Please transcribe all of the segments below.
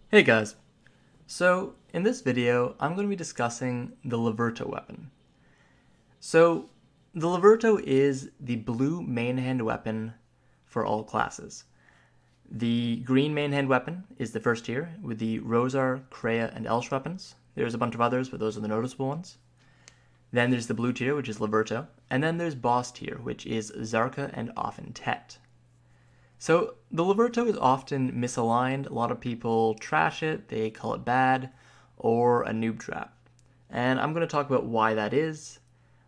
Hey guys, so in this video I'm going to be discussing the Liverto weapon. So the Liverto is the blue main hand weapon for all classes. The green main hand weapon is the first tier with the Rosar, Krea, and Elsh weapons. There's a bunch of others, but those are the noticeable ones. Then there's the blue tier, which is Liverto, and then there's boss tier, which is Kzarka and often Tet. So the Liverto is often misaligned. A lot of people trash it, they call it bad, or a noob trap. And I'm going to talk about why that is,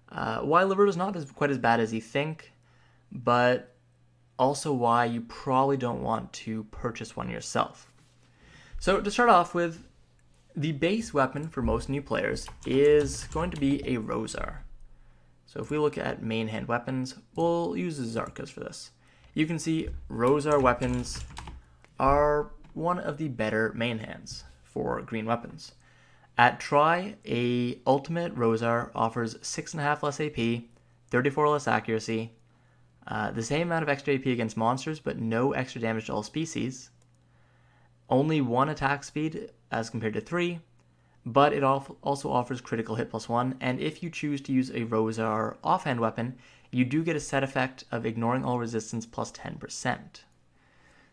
why Liverto is not quite as bad as you think, but also why you probably don't want to purchase one yourself. So to start off with, the base weapon for most new players is going to be a Rosar. So if we look at main hand weapons, we'll use the Kzarkas for this. You can see Rosar weapons are one of the better main hands for green weapons. At try, a ultimate Rosar offers 6.5 less AP, 34 less accuracy, the same amount of extra AP against monsters, but no extra damage to all species, only 1 attack speed as compared to 3, but it also offers critical hit +1, and if you choose to use a Rosar offhand weapon, you do get a set effect of ignoring all resistance plus 10%.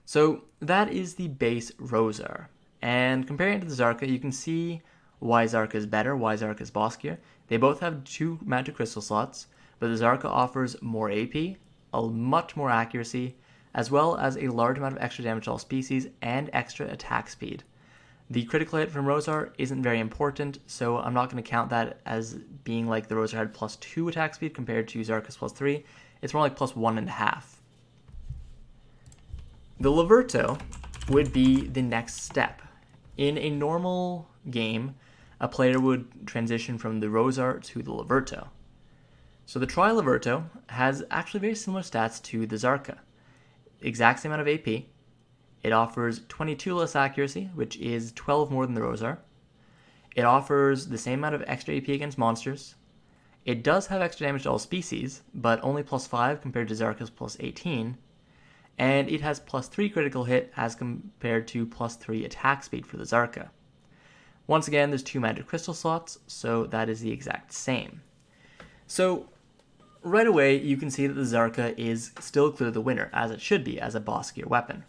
So that is the base Rosar. And comparing it to the Kzarka, you can see why Kzarka is better, why Kzarka is boss gear. They both have 2 magic crystal slots, but the Kzarka offers more AP, a much more accuracy, as well as a large amount of extra damage to all species and extra attack speed. The critical hit from Rosar isn't very important, so I'm not going to count that as being like the Rosar had +2 attack speed compared to Kzarka's +3. It's more like +1.5. The Liverto would be the next step. In a normal game, a player would transition from the Rosar to the Liverto. So the Tri Liverto has actually very similar stats to the Kzarka. Exact same amount of AP. It offers 22 less accuracy, which is 12 more than the Rosar. It offers the same amount of extra AP against monsters. It does have extra damage to all species, but only +5 compared to Kzarka's +18. And it has +3 critical hit as compared to +3 attack speed for the Kzarka. Once again, there's 2 magic crystal slots, so that is the exact same. So right away, you can see that the Kzarka is still clearly the winner, as it should be, as a boss gear weapon.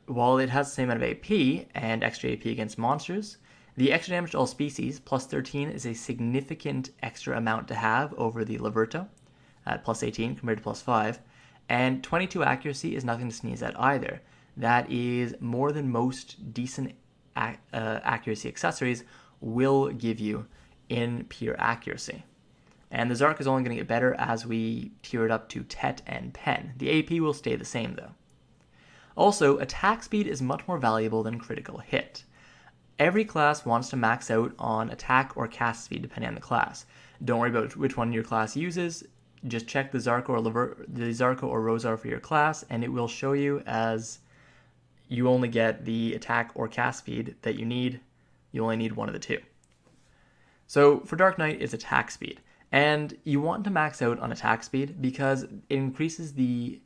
While it has the same amount of AP and extra AP against monsters, the extra damage to all species, +13, is a significant extra amount to have over the Liverto at +18 compared to +5, and 22 accuracy is nothing to sneeze at either. That is more than most decent accuracy accessories will give you in pure accuracy. And the Kzarka is only going to get better as we tier it up to Tet and Pen. The AP will stay the same though. Also, attack speed is much more valuable than critical hit. Every class wants to max out on attack or cast speed depending on the class. Don't worry about which one your class uses. Just check the Kzarka or Rosar for your class, and it will show you as you only get the attack or cast speed that you need. You only need one of the two. So for Dark Knight, it's attack speed. And you want to max out on attack speed because it increases the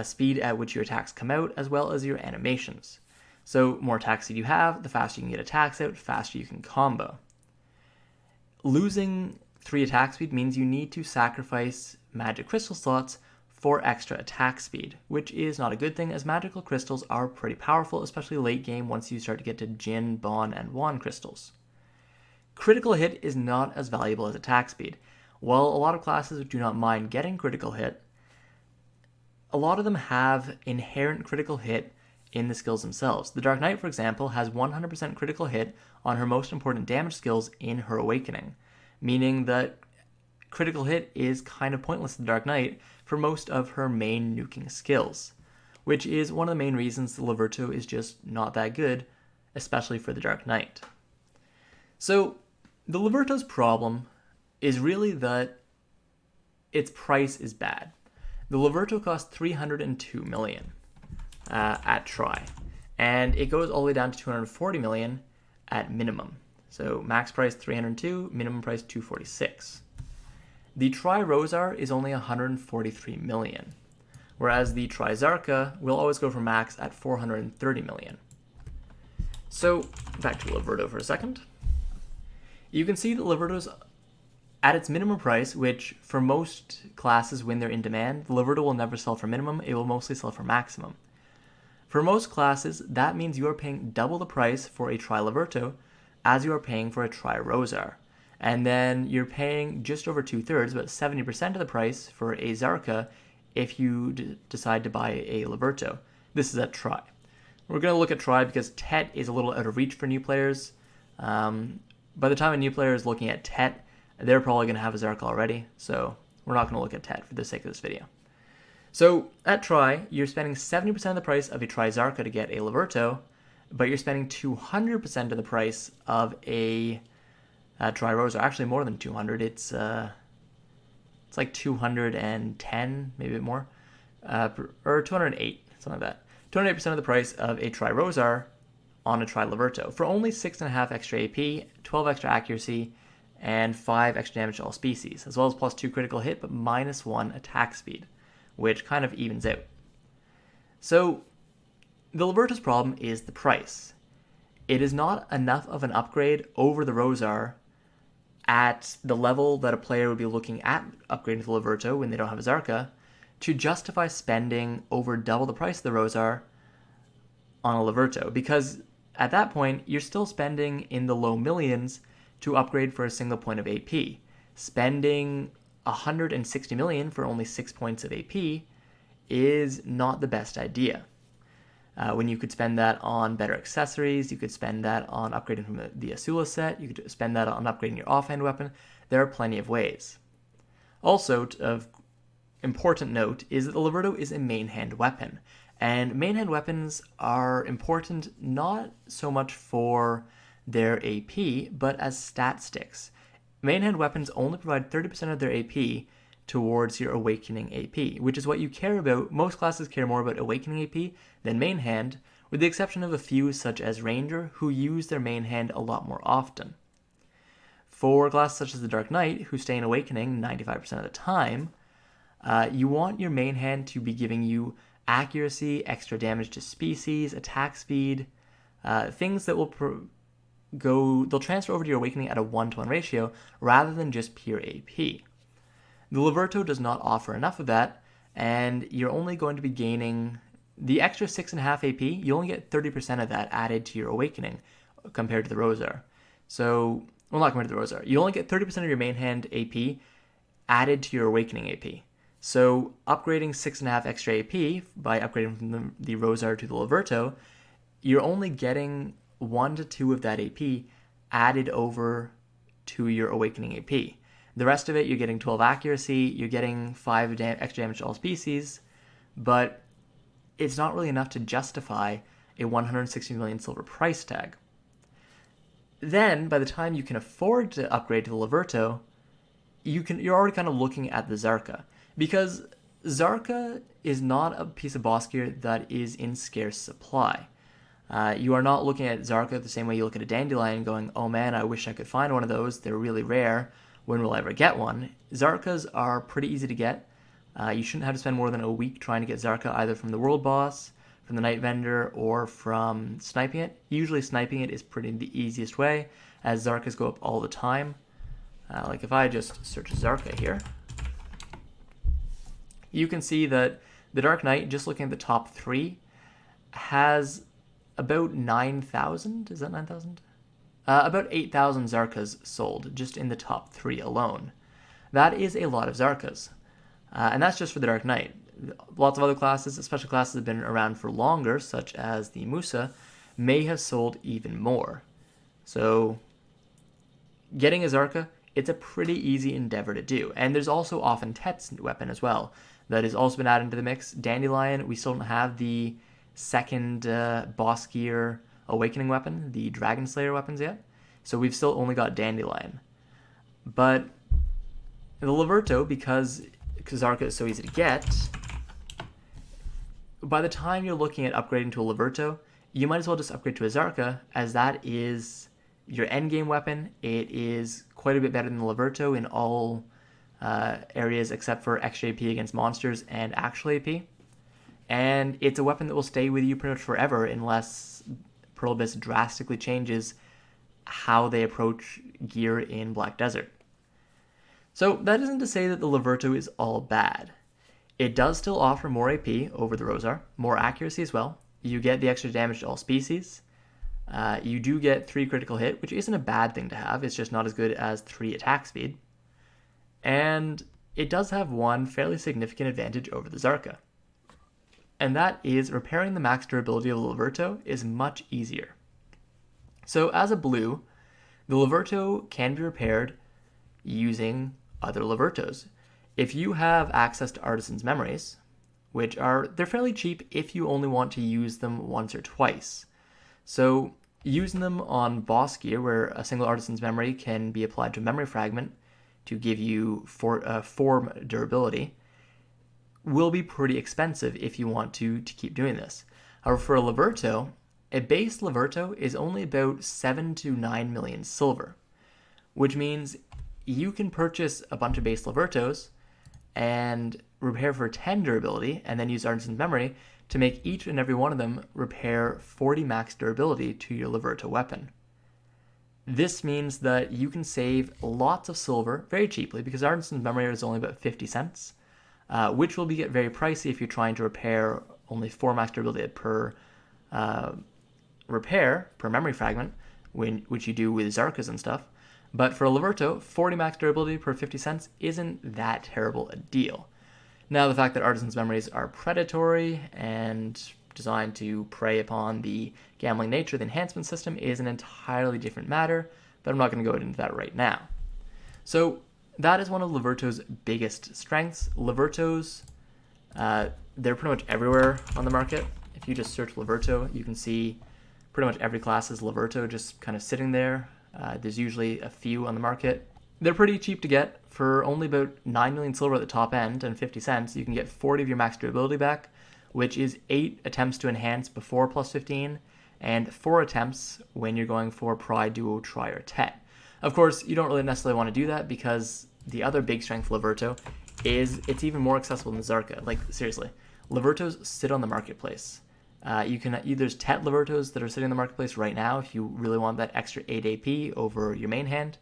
speed at which your attacks come out, as well as your animations. So more attack speed you have, the faster you can get attacks out, faster you can combo. Losing 3 attack speed means you need to sacrifice magic crystal slots for extra attack speed, which is not a good thing as magical crystals are pretty powerful, especially late game once you start to get to Jinn, Bon, and Wand crystals. Critical hit is not as valuable as attack speed. While a lot of classes do not mind getting critical hit, a lot of them have inherent critical hit in the skills themselves. The Dark Knight, for example, has 100% critical hit on her most important damage skills in her Awakening, meaning that critical hit is kind of pointless to the Dark Knight for most of her main nuking skills, which is one of the main reasons the Liverto is just not that good, especially for the Dark Knight. So the Liverto's problem is really that its price is bad. The Liverto costs 302 million at try, and it goes all the way down to 240 million at minimum. So max price 302, minimum price 246. The Tri Rosar is only 143 million, whereas the Kzarka will always go for max at 430 million. So back to Liverto for a second. You can see that Liverto's at its minimum price, which for most classes when they're in demand, the Liverto will never sell for minimum, it will mostly sell for maximum. For most classes, that means you are paying double the price for a Tri-Liverto as you are paying for a Tri-Rosar. And then you're paying just over 2/3, about 70% of the price for a Kzarka if you decide to buy a Liverto. This is at Tri. We're going to look at Tri because Tet is a little out of reach for new players. By the time a new player is looking at Tet, they're probably going to have a Kzarka already, so we're not going to look at Tet for the sake of this video. So at Tri, you're spending 70% of the price of a Kzarka to get a Liverto, but you're spending 200% of the price of a Tri-Rosar. Actually, more than 200. It's like 210, maybe a bit more, or 208, something like that. 208% of the price of a Tri-Rosar on a Tri-Liverto for only 6.5 extra AP, 12 extra accuracy, and 5 extra damage to all species, as well as +2 critical hit, but -1 attack speed, which kind of evens out. So the Liverto's problem is the price. It is not enough of an upgrade over the Rosar at the level that a player would be looking at upgrading to the Liverto when they don't have a Kzarka to justify spending over double the price of the Rosar on a Liverto, because at that point you're still spending in the low millions to upgrade for a single point of AP. Spending 160 million for only 6 points of AP is not the best idea. When you could spend that on better accessories, you could spend that on upgrading from the Asula set, you could spend that on upgrading your offhand weapon. There are plenty of ways. Also, of important note is that the Liverto is a main hand weapon, and main hand weapons are important not so much for their AP, but as stat sticks. Main hand weapons only provide 30% of their AP towards your awakening AP, which is what you care about. Most classes care more about awakening AP than main hand, with the exception of a few such as Ranger, who use their main hand a lot more often. For classes such as the Dark Knight, who stay in awakening 95% of the time, you want your main hand to be giving you accuracy, extra damage to species, attack speed, things that will they'll transfer over to your awakening at a 1-to-1 ratio rather than just pure AP. The Liverto does not offer enough of that, and you're only going to be gaining the extra 6.5 AP. You only get 30% of that added to your awakening compared to the Rosar. So, well, not compared to the Rosar. You only get 30% of your main hand AP added to your awakening AP. So, upgrading 6.5 extra AP by upgrading from the Rosar to the Liverto, you're only getting 1 to 2 of that AP added over to your awakening AP. The rest of it, you're getting 12 accuracy, you're getting 5 extra damage to all species, but it's not really enough to justify a 160 million silver price tag. Then, by the time you can afford to upgrade to the Liverto, you're already kind of looking at the Kzarka, because Kzarka is not a piece of boss gear that is in scarce supply. You are not looking at Kzarka the same way you look at a Dandelion going, oh man, I wish I could find one of those, they're really rare, when will I ever get one? Kzarkas are pretty easy to get. You shouldn't have to spend more than a week trying to get Kzarka either from the world boss, from the night vendor, or from sniping it. Usually sniping it is pretty the easiest way, as Kzarkas go up all the time. Like if I just search Kzarka here, you can see that the Dark Knight, just looking at the top 3, has about 9,000. Is that 9,000? About 8,000 Kzarkas sold just in the top 3 alone. That is a lot of Kzarkas. And that's just for the Dark Knight. Lots of other classes, especially classes that have been around for longer, such as the Musa, may have sold even more. So, getting a Kzarka, it's a pretty easy endeavor to do. And there's also often Tet's weapon as well that has also been added into the mix. Dandelion, we still don't have the second boss gear awakening weapon, the Dragon Slayer weapons yet. So we've still only got Dandelion. But the Liverto, because Kzarka is so easy to get, by the time you're looking at upgrading to a Liverto, you might as well just upgrade to a Kzarka, as that is your endgame weapon. It is quite a bit better than the Liverto in all areas except for extra AP against monsters and actual AP. And it's a weapon that will stay with you pretty much forever unless Pearl Abyss drastically changes how they approach gear in Black Desert. So that isn't to say that the Liverto is all bad. It does still offer more AP over the Rosar, more accuracy as well. You get the extra damage to all species. You do get 3 critical hit, which isn't a bad thing to have. It's just not as good as 3 attack speed. And it does have one fairly significant advantage over the Kzarka. And that is repairing the max durability of the Liverto is much easier. So as a blue, the Liverto can be repaired using other Livertos. If you have access to Artisan's Memories, they're fairly cheap if you only want to use them once or twice. So using them on boss gear, where a single Artisan's Memory can be applied to a memory fragment to give you form durability, will be pretty expensive if you want to keep doing this. However, for a Liverto, a base Liverto is only about 7 to 9 million silver, which means you can purchase a bunch of base Livertos and repair for 10 durability, and then use Artisan's Memory to make each and every one of them repair 40 max durability to your Liverto weapon. This means that you can save lots of silver very cheaply, because Artisan's Memory is only about 50 cents, which will get very pricey if you're trying to repair only 4 max durability per repair per memory fragment, which you do with Kzarkas and stuff. But for a Liverto, 40 max durability per 50 cents isn't that terrible a deal. Now, the fact that Artisan's Memories are predatory and designed to prey upon the gambling nature of the enhancement system is an entirely different matter, but I'm not going to go into that right now. So that is one of Liverto's biggest strengths. Livertos, they're pretty much everywhere on the market. If you just search Liverto, you can see pretty much every class's Liverto just kind of sitting there. There's usually a few on the market. They're pretty cheap to get. For only about 9 million silver at the top end and 50 cents, you can get 40 of your max durability back, which is 8 attempts to enhance before plus 15, and 4 attempts when you're going for Pride, Duo, Tri, or Tet. Of course, you don't really necessarily want to do that, because the other big strength of Liverto is it's even more accessible than Kzarka. Like, seriously, Livertos sit on the marketplace. There's Tet Livertos that are sitting in the marketplace right now if you really want that extra 8 AP over your main hand.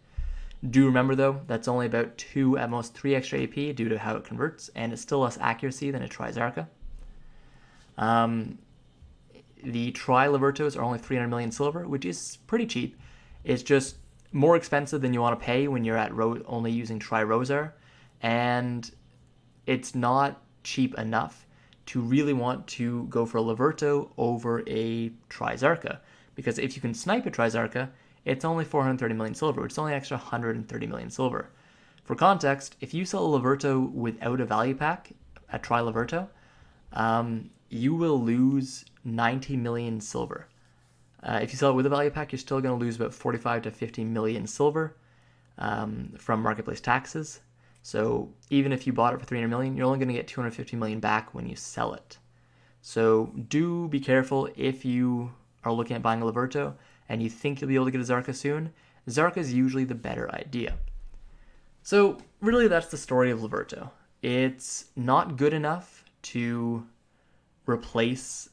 Do remember, though, that's only about 2, at most 3 extra AP due to how it converts, and it's still less accuracy than a Kzarka. The Tri Livertos are only 300 million silver, which is pretty cheap. It's just more expensive than you want to pay when you're at only using Tri Rosar, and it's not cheap enough to really want to go for a Liverto over a Kzarka, because if you can snipe a Kzarka, it's only 430 million silver, which is only an extra 130 million silver. For context, if you sell a Liverto without a value pack, a Tri Liverto, you will lose 90 million silver. If you sell it with a value pack, you're still going to lose about 45 to 50 million silver from marketplace taxes. So even if you bought it for 300 million, you're only going to get 250 million back when you sell it. So do be careful if you are looking at buying a Liverto and you think you'll be able to get a Kzarka soon. Kzarka is usually the better idea. So really, that's the story of Liverto. It's not good enough to replace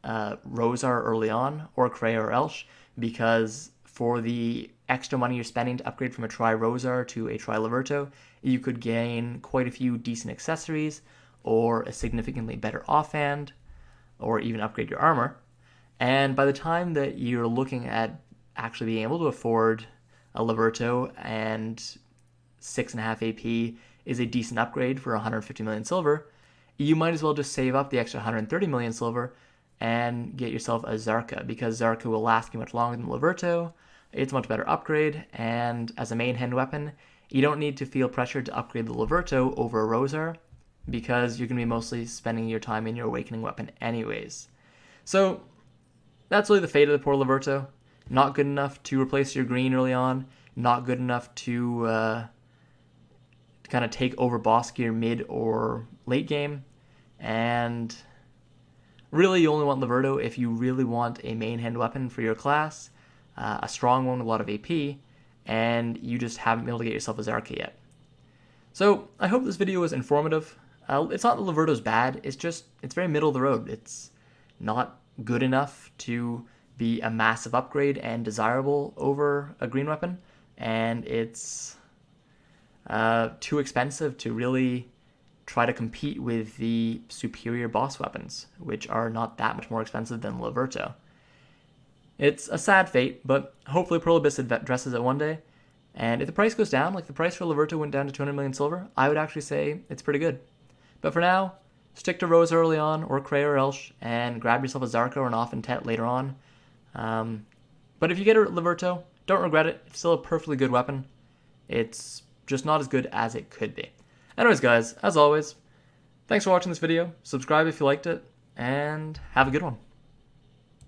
Rosar early on, or Krea or Elsh, because for the extra money you're spending to upgrade from a Tri Rosar to a Tri Liverto, you could gain quite a few decent accessories, or a significantly better offhand, or even upgrade your armor. And by the time that you're looking at actually being able to afford a Liverto, and 6.5 AP is a decent upgrade for 150 million silver, you might as well just save up the extra 130 million silver and get yourself a Kzarka, because Kzarka will last you much longer than Liverto. It's a much better upgrade, and as a main hand weapon, you don't need to feel pressured to upgrade the Liverto over a Rosar, because you're going to be mostly spending your time in your awakening weapon anyways. So that's really the fate of the poor Liverto. Not good enough to replace your green early on, not good enough to kind of take over boss gear mid or late game, and really you only want Liverto if you really want a main hand weapon for your class, a strong one with a lot of AP, and you just haven't been able to get yourself a Kzarka yet. So I hope this video was informative. It's not that Liverto's bad, it's very middle of the road. It's not good enough to be a massive upgrade and desirable over a green weapon, and it's too expensive to really try to compete with the superior boss weapons, which are not that much more expensive than Liverto. It's a sad fate, but hopefully Prohibus addresses it one day. And if the price goes down, like the price for Liverto went down to 200 million silver, I would actually say it's pretty good. But for now, stick to Rosar early on, or Krea or Elsh, and grab yourself a Kzarka or an Offentet later on. But if you get a Liverto, don't regret it. It's still a perfectly good weapon. It's just not as good as it could be. Anyways, guys, as always, thanks for watching this video. Subscribe if you liked it, and have a good one.